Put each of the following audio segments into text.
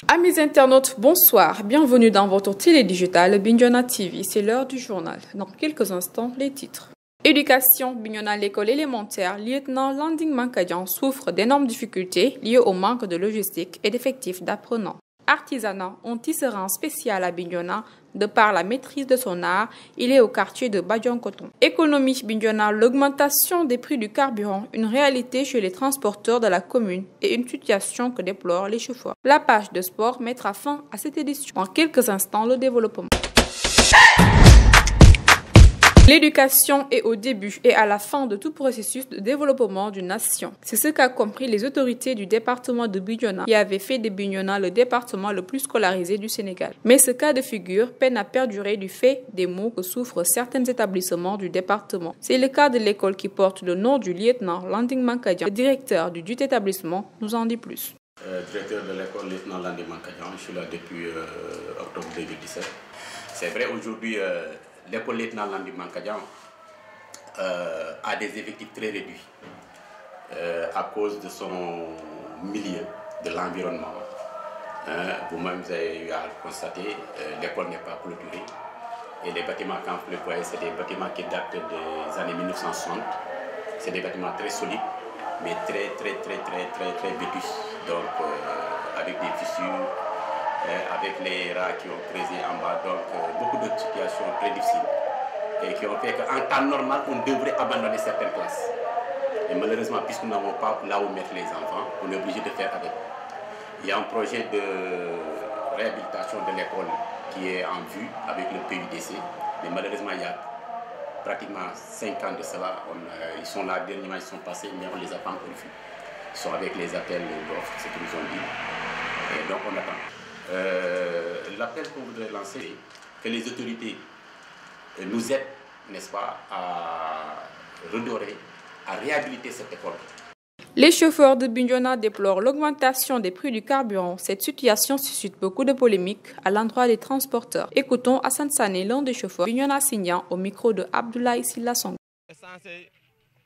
Amis internautes, bonsoir. Bienvenue dans votre télédigital Bignona TV. C'est l'heure du journal. Dans quelques instants, les titres. Éducation, Bignona, l'école élémentaire, lieutenant Landing Mankadjan souffre d'énormes difficultés liées au manque de logistique et d'effectifs d'apprenants. Artisanat, un tisserand spécial à Bignona, de par la maîtrise de son art, il est au quartier de Badian-Coton. Économie, Bignona, l'augmentation des prix du carburant, une réalité chez les transporteurs de la commune et une situation que déplorent les chauffeurs. La page de sport mettra fin à cette édition. En quelques instants, le développement. L'éducation est au début et à la fin de tout processus de développement d'une nation. C'est ce qu'a compris les autorités du département de Bignona qui avaient fait de Bignona le département le plus scolarisé du Sénégal. Mais ce cas de figure peine à perdurer du fait des maux que souffrent certains établissements du département. C'est le cas de l'école qui porte le nom du lieutenant Landing Mankadjan. Le directeur du dit établissement nous en dit plus. Directeur de l'école lieutenant Landing Mankadjan, je suis là depuis octobre 2017. C'est vrai, aujourd'hui, l'école lieutenant Landing Mankadjan a des effectifs très réduits à cause de son milieu, de l'environnement. Vous-même, vous avez eu à le constater, l'école n'est pas clôturée. Et les bâtiments, quand vous le voyez, c'est des bâtiments qui datent des années 1960. C'est des bâtiments très solides, mais très vétus. Donc, avec des fissures, avec les rats qui ont creusé en bas, donc beaucoup de situations très difficiles et qui ont fait qu'en temps normal, on devrait abandonner certaines classes. Et malheureusement, puisque nous n'avons pas là où mettre les enfants, on est obligé de faire avec. Il y a un projet de réhabilitation de l'école qui est en vue avec le PUDC, mais malheureusement, il y a pratiquement 5 ans de cela, ils sont là, dernièrement ils sont passés, mais on ne les a pas encore vus. Ils sont avec les appels d'offres, c'est ce qu'ils nous ont dit. Et donc on attend. L'appel qu'on voudrait lancer, que les autorités nous aident, n'est-ce pas, à redorer, à réhabiliter cette école. Les chauffeurs de Bignona déplorent l'augmentation des prix du carburant. Cette situation suscite beaucoup de polémiques à l'endroit des transporteurs. Écoutons Hassan Sané, l'un des chauffeurs Bignona Signan, au micro de Abdoulaye Silasong.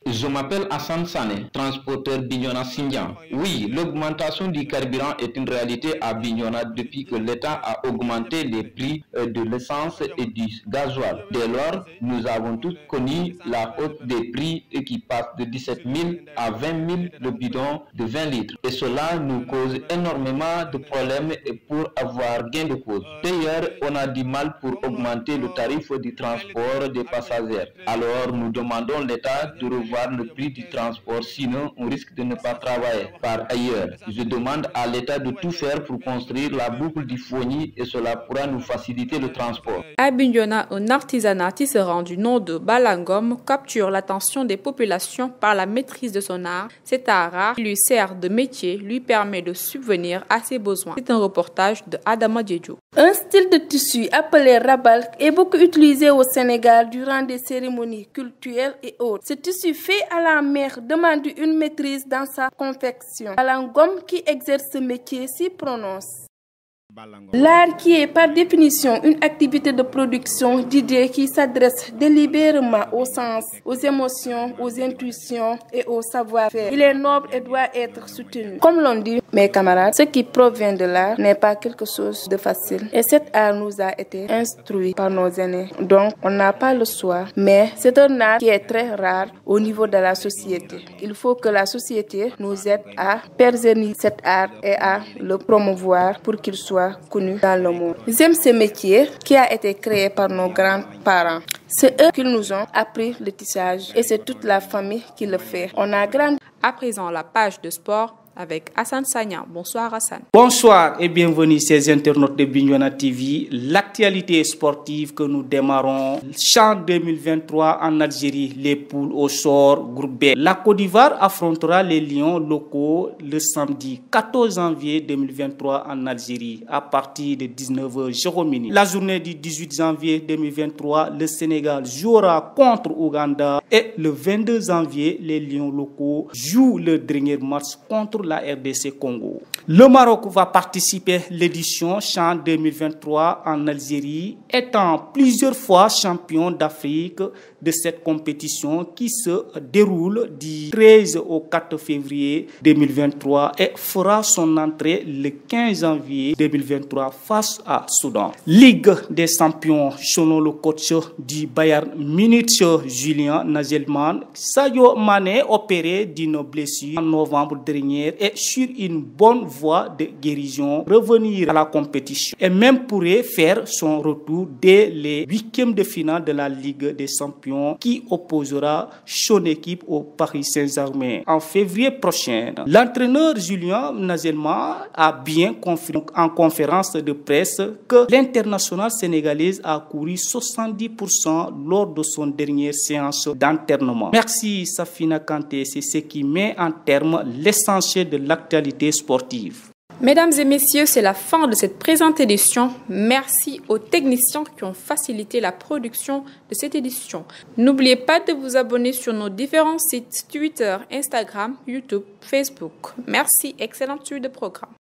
Je m'appelle Hassan Sané, transporteur Bignona Sindian. Oui, l'augmentation du carburant est une réalité à Bignona depuis que l'État a augmenté les prix de l'essence et du gasoil. Dès lors, nous avons tous connu la hausse des prix qui passe de 17 000 à 20 000 le bidon de 20 litres. Et cela nous cause énormément de problèmes pour avoir gain de cause. D'ailleurs, on a du mal pour augmenter le tarif du transport des passagers. Alors, nous demandons l'État de revoir le prix du transport, sinon on risque de ne pas travailler. Par ailleurs, je demande à l'État de tout faire pour construire la boucle du Fogny et cela pourra nous faciliter le transport. À Bignona, un artisanat tisserand du nom de Balangom capture l'attention des populations par la maîtrise de son art. Cet art rare qui lui sert de métier lui permet de subvenir à ses besoins. C'est un reportage de Adama Diédjo. Un style de tissu appelé rabal est beaucoup utilisé au Sénégal durant des cérémonies culturelles et autres. Ce tissu fait à la main demande une maîtrise dans sa confection. Balangom qui exerce ce métier s'y prononce. L'art qui est par définition une activité de production d'idées qui s'adresse délibérément au sens, aux émotions, aux intuitions et au savoir-faire. Il est noble et doit être soutenu. Comme l'ont dit mes camarades, ce qui provient de l'art n'est pas quelque chose de facile. Et cet art nous a été instruit par nos aînés. Donc on n'a pas le choix. Mais c'est un art qui est très rare au niveau de la société. Il faut que la société nous aide à pérenniser cet art et à le promouvoir pour qu'il soit connu dans le monde. J'aime ce métier qui a été créé par nos grands-parents. C'est eux qui nous ont appris le tissage et c'est toute la famille qui le fait. On a grandi. À présent, la page de sport avec Hassan Sagnan. Bonsoir Hassan. Bonsoir et bienvenue ces internautes de Bignona TV. L'actualité sportive que nous démarrons. CHAN 2023 en Algérie, les poules au sort, groupe B. La Côte d'Ivoire affrontera les Lions locaux le samedi 14 janvier 2023 en Algérie à partir de 19h Jérôme. La journée du 18 janvier 2023, le Sénégal jouera contre Ouganda et le 22 janvier, les Lions locaux jouent le dernier match contre la RDC Congo. Le Maroc va participer à l'édition CHAN 2023 en Algérie, étant plusieurs fois champion d'Afrique de cette compétition qui se déroule du 13 au 4 février 2023 et fera son entrée le 15 janvier 2023 face à Soudan. Ligue des champions, selon le coach du Bayern Munich, Julian Nagelsmann, Sadio Mané, opéré d'une blessure en novembre dernier, est sur une bonne voie de guérison, revenir à la compétition et même pourrait faire son retour dès les huitièmes de finale de la Ligue des champions qui opposera son équipe au Paris Saint-Germain en février prochain. L'entraîneur Julian Nagelsmann a bien confirmé en conférence de presse que l'international sénégalaise a couru 70% lors de son dernière séance d'entraînement. Merci Safina Kanté, c'est ce qui met en terme l'essentiel de l'actualité sportive. Mesdames et messieurs, c'est la fin de cette présente édition. Merci aux techniciens qui ont facilité la production de cette édition. N'oubliez pas de vous abonner sur nos différents sites Twitter, Instagram, YouTube, Facebook. Merci, excellente suite de programme.